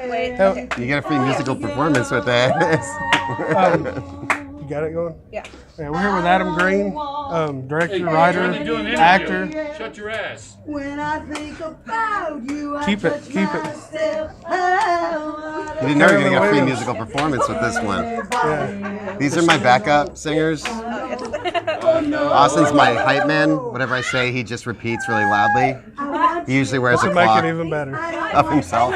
Wait. You get a free musical performance with this. You got it going? Yeah. Yeah, we're here with Adam Green, director, writer, actor. Shut your ass. When I think about you, Keep it, keep it. You didn't know you were going to get a free musical performance with this one. Yeah. These are my backup singers. Austin's my hype man. Whatever I say, he just repeats really loudly. He usually wears a To make clock it even better. of himself.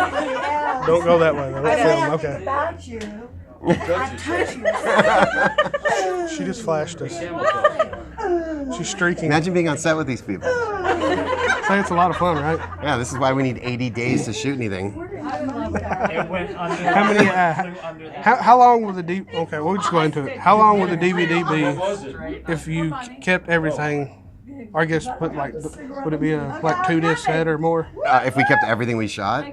Don't go that way though. Let's film. Okay. About you. She just flashed us. She's streaking. Imagine being on set with these people. Say it's a lot of fun, right? Yeah, this is why we need 80 days to shoot anything. How many? How long would the DVD? Okay, we'll just go into it. How long would the DVD be if you kept everything? Or I guess put like, would it be a like 2-disc set or more? If we kept everything we shot,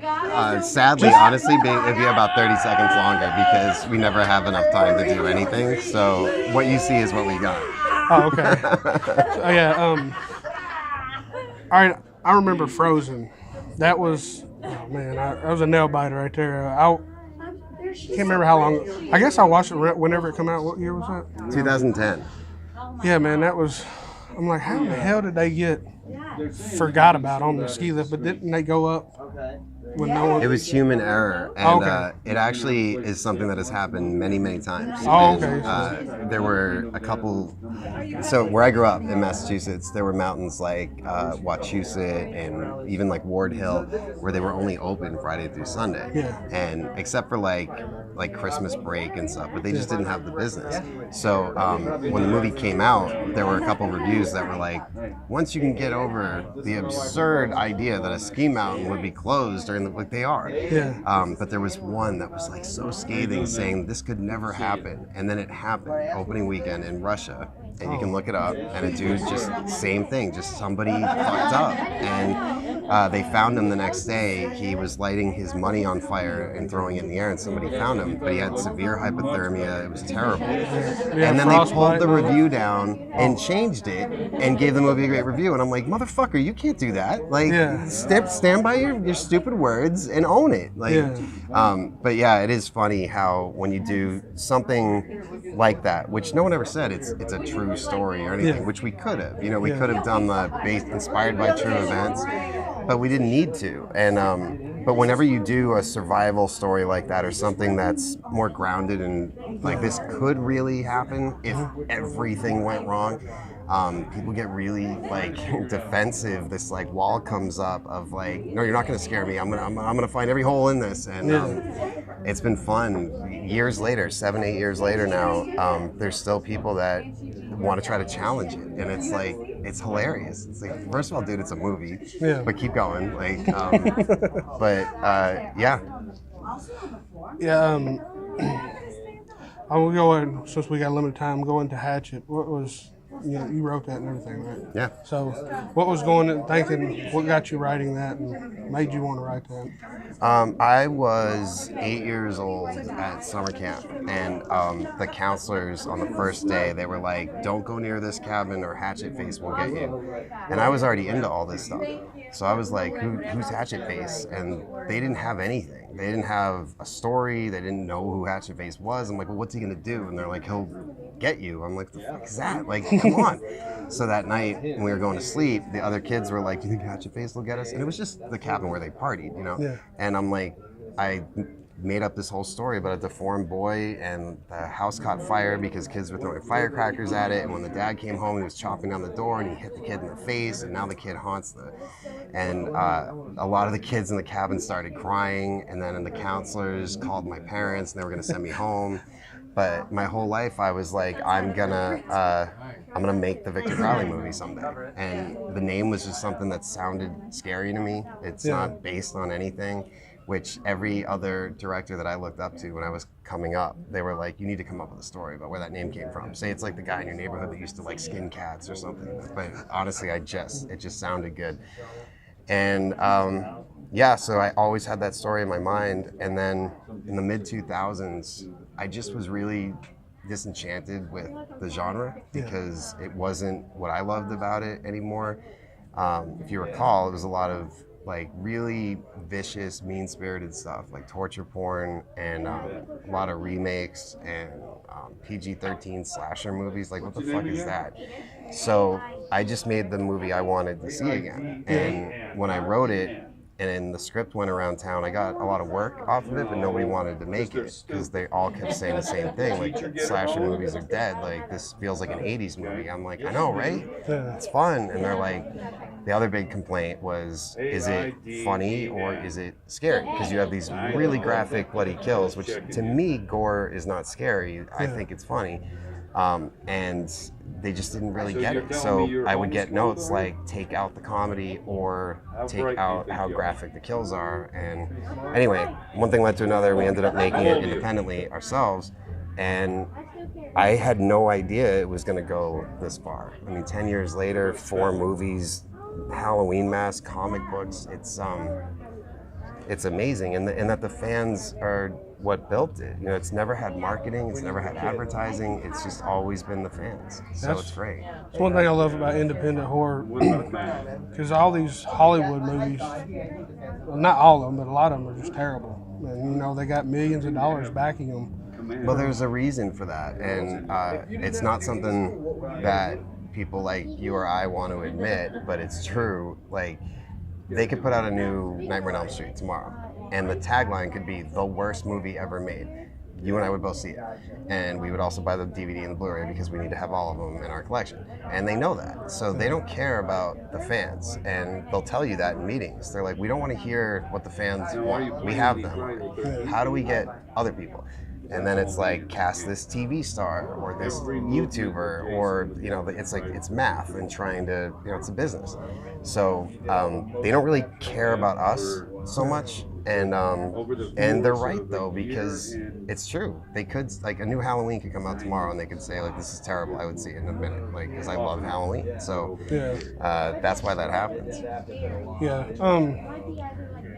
sadly, honestly, it'd be about 30 seconds longer because we never have enough time to do anything. So what you see is what we got. Oh, okay. So, yeah. All right. I remember Frozen. That was, oh man, that was a nail biter right there. I can't remember how long. I guess I watched it whenever it came out. What year was that? 2010. Yeah, man, that was. I'm like, how the hell did they get forgot about on the ski lift? But didn't they go up when no one? It was human error, and Okay. it actually is something that has happened many, many times. Oh, And, okay. there were a couple. So where I grew up in Massachusetts, there were mountains like Wachusett and even like Ward Hill, where they were only open Friday through Sunday. Yeah. And except for like Christmas break and stuff, but they just didn't have the business. So when the movie came out, there were a couple reviews that were like, once you can get over the absurd idea that a ski mountain would be closed during the, like they are. Yeah. But there was one that was like so scathing, saying this could never happen, and then it happened opening weekend in Russia, and you can look it up. And a dude just same thing, just somebody fucked up, and they found him the next day. He was lighting his money on fire and throwing it in the air, and somebody found him, but he had severe hypothermia. It was terrible. And then they pulled the review down and changed it and gave the movie a great review. And I'm like, motherfucker, you can't do that. Like, stand by your stupid words and own it. Like, but yeah, it is funny how when you do something like that, which no one ever said it's a true story or anything, which we could have. You know, we could have done the inspired by true events, but we didn't need to. And but whenever you do a survival story like that, or something that's more grounded and like this could really happen if everything went wrong, people get really like defensive. This like wall comes up of like, no, you're not going to scare me. I'm gonna find every hole in this, and it's been fun. Years later, 7-8 years later now, there's still people that want to try to challenge it, and it's like, it's hilarious. It's like, first of all, dude, it's a movie, but keep going. Like, yeah. Yeah. I will go ahead, since we got limited time, go into Hatchet. What was, you wrote that and everything, right? Yeah. So, what was going and thinking? What got you writing that and made you want to write that? I was 8 years old at summer camp, and the counselors on the first day, they were like, don't go near this cabin or Hatchet Face will get you. And I was already into all this stuff. So I was like, who's Hatchet Face? And they didn't have anything. They didn't have a story. They didn't know who Hatchet Face was. I'm like, well, what's he going to do? And they're like, he'll get you. I'm like, the fuck is that? Like, come on. So that night when we were going to sleep, the other kids were like, do you think Hatchet Face will get us? And it was just the cabin where they partied, you know? Yeah. And I'm like, I made up this whole story about a deformed boy, and the house caught fire because kids were throwing firecrackers at it. And when the dad came home, he was chopping down the door and he hit the kid in the face, and now the kid haunts and a lot of the kids in the cabin started crying, and then the counselors called my parents and they were gonna send me home. But my whole life I was like, I'm gonna make the Victor Crowley movie someday. And the name was just something that sounded scary to me. It's not based on anything, which every other director that I looked up to when I was coming up, they were like, you need to come up with a story about where that name came from. Say it's like the guy in your neighborhood that used to like skin cats or something. But honestly, it just sounded good. And so I always had that story in my mind. And then in the mid-2000s, I just was really disenchanted with the genre because it wasn't what I loved about it anymore. If you recall, it was a lot of like really vicious, mean-spirited stuff, like torture porn and a lot of remakes and PG-13 slasher movies. Like, what the fuck is that? So I just made the movie I wanted to see again. And when I wrote it, and the script went around town, I got a lot of work off of it, but nobody wanted to make it because they all kept saying the same thing, like slasher movies are dead, like this feels like an 80s movie. I'm like, I know, right? It's fun. And they're like, the other big complaint was, is it funny or is it scary? Because you have these really graphic, bloody kills, which to me, gore is not scary. I think it's funny. And they just didn't really get it. So I would get notes like, take out the comedy or take out how graphic the kills are. And anyway, one thing led to another. We ended up making it independently ourselves. And I had no idea it was going to go this far. I mean, 10 years later, 4 movies, Halloween masks, comic books. It's amazing, and that the fans are what built it. You know, it's never had marketing, it's never had advertising. It's just always been the fans. So it's great. It's one thing I love about independent horror, because all these Hollywood movies, well, not all of them, but a lot of them are just terrible. And you know, they got millions of dollars backing them. Well, there's a reason for that, and it's not something that people like you or I want to admit, but it's true. Like, they could put out a new Nightmare on Elm Street tomorrow, and the tagline could be the worst movie ever made. You and I would both see it, and we would also buy the DVD and the Blu-ray because we need to have all of them in our collection. And they know that, so they don't care about the fans, and they'll tell you that in meetings. They're like, we don't want to hear what the fans want. We have them. How do we get other people? And then it's like, cast this TV star or this YouTuber, or, you know, it's like, it's math and trying to, you know, it's a business. So they don't really care about us so much. And they're right though, because it's true. They could, like, a new Halloween could come out tomorrow and they could say, like, this is terrible. I would see it in a minute, like, because I love Halloween. So that's why that happens. Yeah.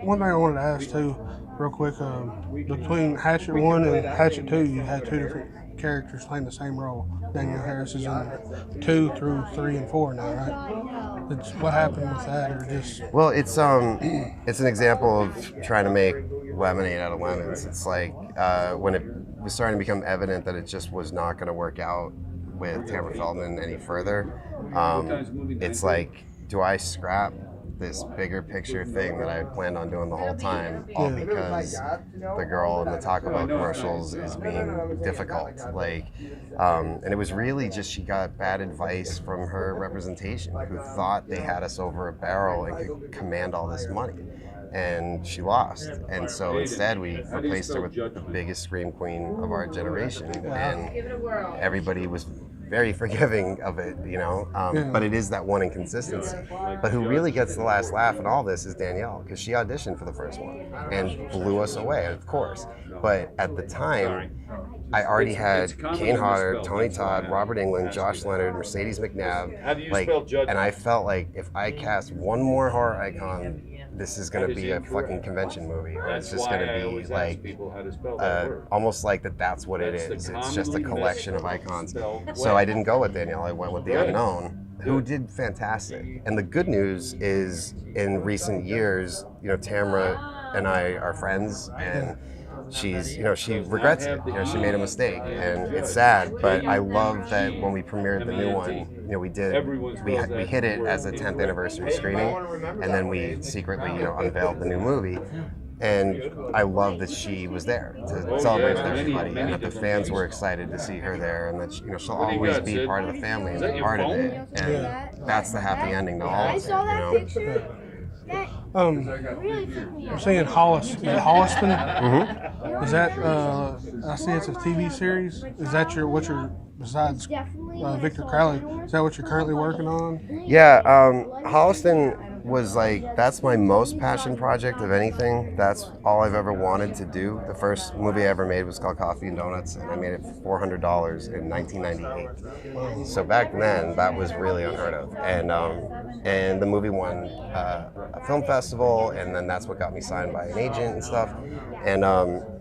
One thing I wanted to ask too, real quick, between Hatchet 1 and Hatchet 2, you had 2 different characters playing the same role. Danielle Harris is in 2 through 3 and 4 now, right? What happened with that, or just? Well, it's an example of trying to make lemonade out of lemons. It's like when it was starting to become evident that it just was not going to work out with Tamara Feldman any further. It's like, do I scrap this bigger picture thing that I had planned on doing the whole time, all because the girl in the Taco Bell commercials is being difficult. Like, and it was really just, she got bad advice from her representation, who thought they had us over a barrel and could command all this money. And she lost. And so instead we replaced her with the biggest scream queen of our generation. And everybody was very forgiving of it, you know, but it is that one inconsistency. But who really gets the last laugh in all this is Danielle, because she auditioned for the first one and blew us away, of course. But at the time, I already had Kane Hodder, Tony Todd, Robert Englund, Josh Leonard, Mercedes McNabb, like, and I felt like if I cast one more horror icon, this is going to be a fucking convention movie, or it's just going to be like almost like that's what it is. It's just a collection of icons. So I didn't go with Danielle. I went with the unknown, who did fantastic. And the good news is, in recent years, you know, Tamara and I are friends, and she's, you know, she regrets it. You know, she made a mistake, and it's sad. But I love that when we premiered the new one, you know, we hit it as a 10th anniversary screening, and then we secretly, you know, unveiled the new movie. And I love that she was there to celebrate with everybody, and that the fans were excited to see her there, and that she, you know, she'll always be part of the family and be part of it. And that's the happy ending to all of it, you know. I'm saying Holliston. Mm-hmm. Is that, I see it's a TV series. Is that besides Victor Crowley, is that what you're currently working on? Yeah, Holliston was like, that's my most passion project of anything. That's all I've ever wanted to do. The first movie I ever made was called Coffee and Donuts, and I made it for $400 in 1998. So back then, that was really unheard of. And the movie won a film festival, and then that's what got me signed by an agent and stuff. And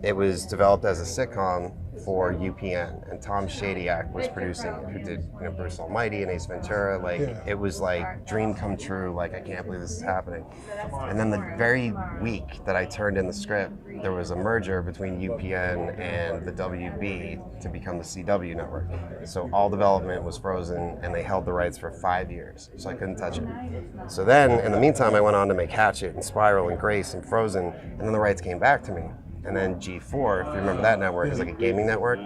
it was developed as a sitcom for UPN, and Tom Shadyac was producing it, who did Bruce Almighty and Ace Ventura. Like it was like dream come true. Like I can't believe this is happening. And then the very week that I turned in the script, there was a merger between UPN and the WB to become the CW network. So all development was frozen, and they held the rights for 5 years, so I couldn't touch it. So then, in the meantime, I went on to make Hatchet and Spiral and Grace and Frozen, and then the rights came back to me. And then G4, if you remember that network, is like a gaming network.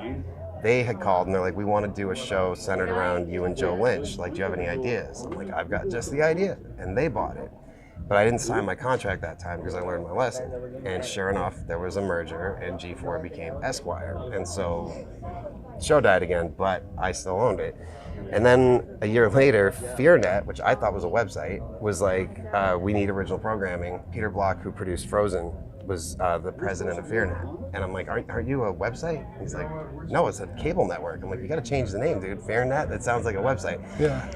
They had called and they're like, we want to do a show centered around you and Joe Lynch. Like, do you have any ideas? I'm like, I've got just the idea. And they bought it. But I didn't sign my contract that time because I learned my lesson. And sure enough, there was a merger and G4 became Esquire. And so the show died again, but I still owned it. And then a year later, FearNet, which I thought was a website, was like, we need original programming. Peter Block, who produced Frozen, was the president of FearNet. And I'm like, aren't you a website? He's like, no, it's a cable network. I'm like, you got to change the name, dude. FearNet, that sounds like a website. Yeah.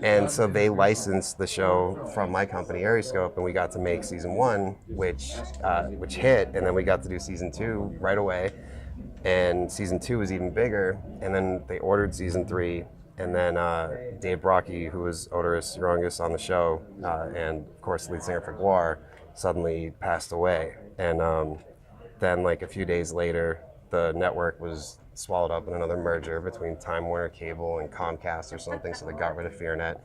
And so they licensed the show from my company, Aeroscope, and we got to make season 1, which hit, and then we got to do season 2 right away. And season 2 was even bigger, and then they ordered season 3, and then Dave Brocky, who was Oderus Urungus on the show, and of course the lead singer for Guar, suddenly passed away. And then like a few days later, the network was swallowed up in another merger between Time Warner Cable and Comcast or something, so they got rid of FearNet.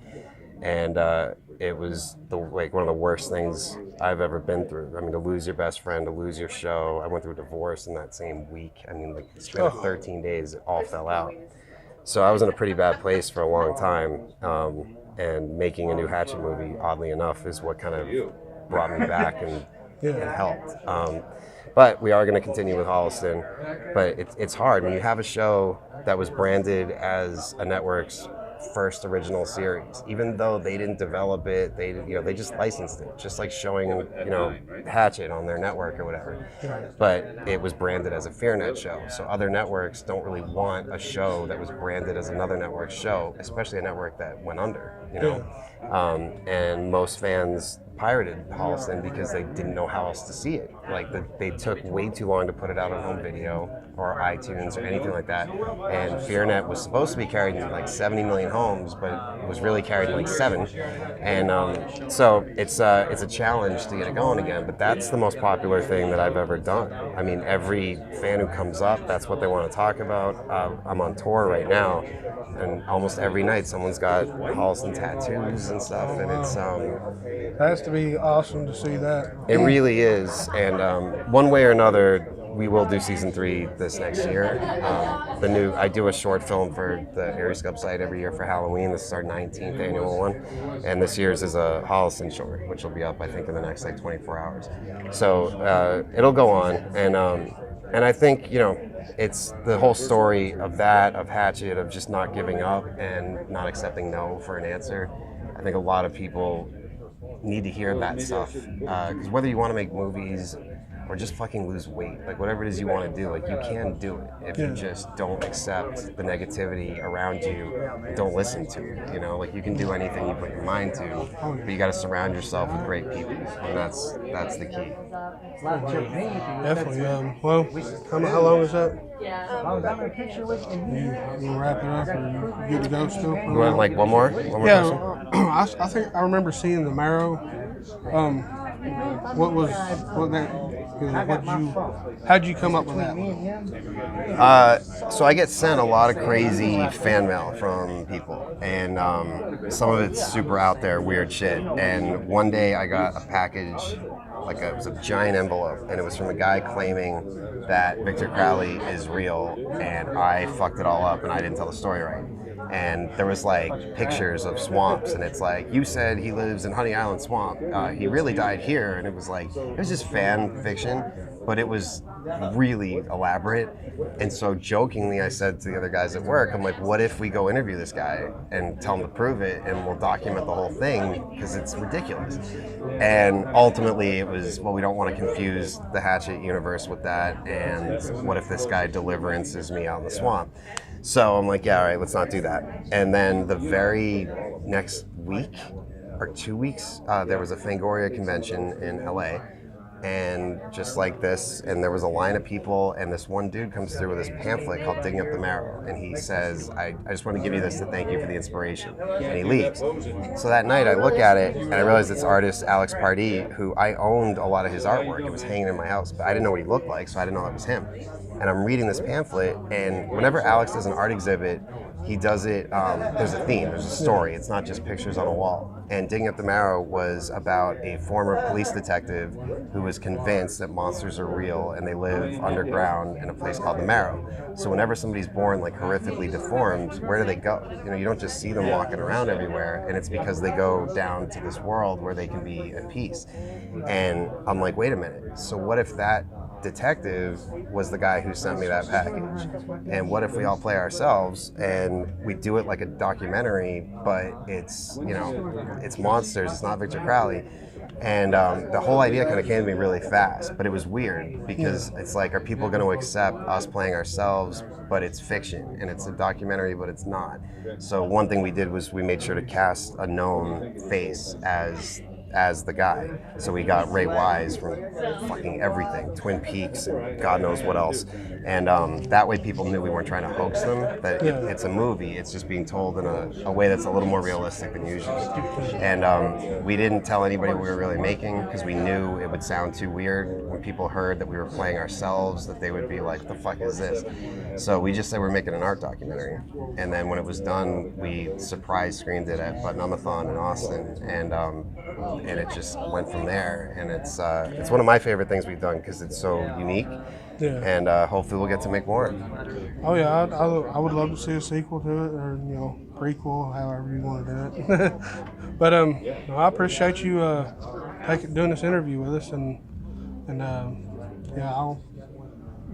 And it was one of the worst things I've ever been through. I mean, to lose your best friend, to lose your show. I went through a divorce in that same week. I mean, like, the span of 13 days, it all fell out. So I was in a pretty bad place for a long time. And making a new Hatchet movie, oddly enough, is what kind of brought me back and helped. But we are going to continue with Holliston. But it's hard when you have a show that was branded as a network's first original series, even though they didn't develop it, they just licensed it, just like showing Hatchet on their network or whatever. But it was branded as a FearNet show, so other networks don't really want a show that was branded as another network's show, especially a network that went under, and most fans pirated Holliston because they didn't know how else to see it. Like they took way too long to put it out on home video or iTunes or anything like that. And FearNet was supposed to be carried in like 70 million homes, but it was really carried in like 7. And so it's a challenge to get it going again. But that's the most popular thing that I've ever done. I mean, every fan who comes up, that's what they want to talk about. I'm on tour right now, and almost every night someone's got Holliston tattoos and stuff, and it's It has to be awesome to see that. It really is, and one way or another, we will do season 3 this next year. I do a short film for the Aeroscope site every year for Halloween. This is our 19th annual one, and this year's is a Holliston short, which will be up, I think, in the next 24 hours. So it'll go on, and I think it's the whole story of Hatchet, of just not giving up and not accepting no for an answer. I think a lot of people need to hear that stuff, because whether you want to make movies or just fucking lose weight, like whatever it is you want to do, like you can do it if you just don't accept the negativity around you and don't listen to it. Like you can do anything you put your mind to, but you got to surround yourself with great people, and that's the key. Definitely. Well, how long is that? You wrap it up, or you good to go still? You want like one more? Yeah, I think I remember seeing the Marrow. How'd you come up with that one? So I get sent a lot of crazy fan mail from people, and some of it's super out there, weird shit. And one day I got a package, it was a giant envelope, and it was from a guy claiming that Victor Crowley is real, and I fucked it all up, and I didn't tell the story right. And there was like pictures of swamps, and it's like, you said he lives in Honey Island Swamp. He really died here, and it was just fan fiction, but it was really elaborate. And so jokingly, I said to the other guys at work, I'm like, what if we go interview this guy and tell him to prove it, and we'll document the whole thing, because it's ridiculous. And ultimately it was, well, we don't want to confuse the Hatchet universe with that, and what if this guy deliverances me out in the swamp? So I'm like, yeah, all right, let's not do that. And then the very next week or 2 weeks, there was a Fangoria convention in LA, and just like this, and there was a line of people, and this one dude comes through with this pamphlet called Digging Up the Marrow, and he says, I just want to give you this to thank you for the inspiration, and he leaves. So that night I look at it, and I realize it's artist Alex Pardee, who I owned a lot of his artwork. It was hanging in my house, but I didn't know what he looked like, so I didn't know it was him. And I'm reading this pamphlet, and whenever Alex does an art exhibit, he does it, there's a theme, there's a story. It's not just pictures on a wall. And Digging Up the Marrow was about a former police detective who was convinced that monsters are real and they live underground in a place called the Marrow. So whenever somebody's born like horrifically deformed, where do they go? You know, you don't just see them walking around everywhere, and it's because they go down to this world where they can be at peace. And I'm like, wait a minute, so what if that detective was the guy who sent me that package? And what if we all play ourselves and we do it like a documentary, but it's, you know, it's monsters, it's not Victor Crowley. And the whole idea kind of came to me really fast, but it was weird because it's like, are people going to accept us playing ourselves, but it's fiction, and it's a documentary, but it's not? So one thing we did was we made sure to cast a known face as the guy. So we got Ray Wise from fucking everything, Twin Peaks and God knows what else. And that way people knew we weren't trying to hoax them, that it's a movie, it's just being told in a way that's a little more realistic than usual. And we didn't tell anybody what we were really making because we knew it would sound too weird when people heard that we were playing ourselves, that they would be like, the fuck is this? So we just said we're making an art documentary. And then when it was done, we surprise screened it at Button-on-the-Thon in Austin, and it just went from there. And it's one of my favorite things we've done because it's so unique. Yeah. And hopefully we'll get to make more. Oh yeah, I would love to see a sequel to it, or prequel, however you want to do it. But I appreciate you doing this interview with us, and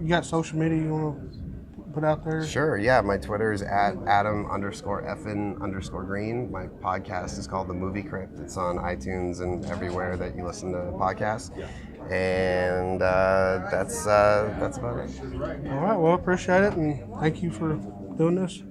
you got social media you want to put out there? Sure, yeah. My Twitter is at Adam_FN_Green. My podcast is called The Movie Crypt. It's on iTunes and everywhere that you listen to podcasts. And that's about it. All right, well, appreciate it, and thank you for doing this.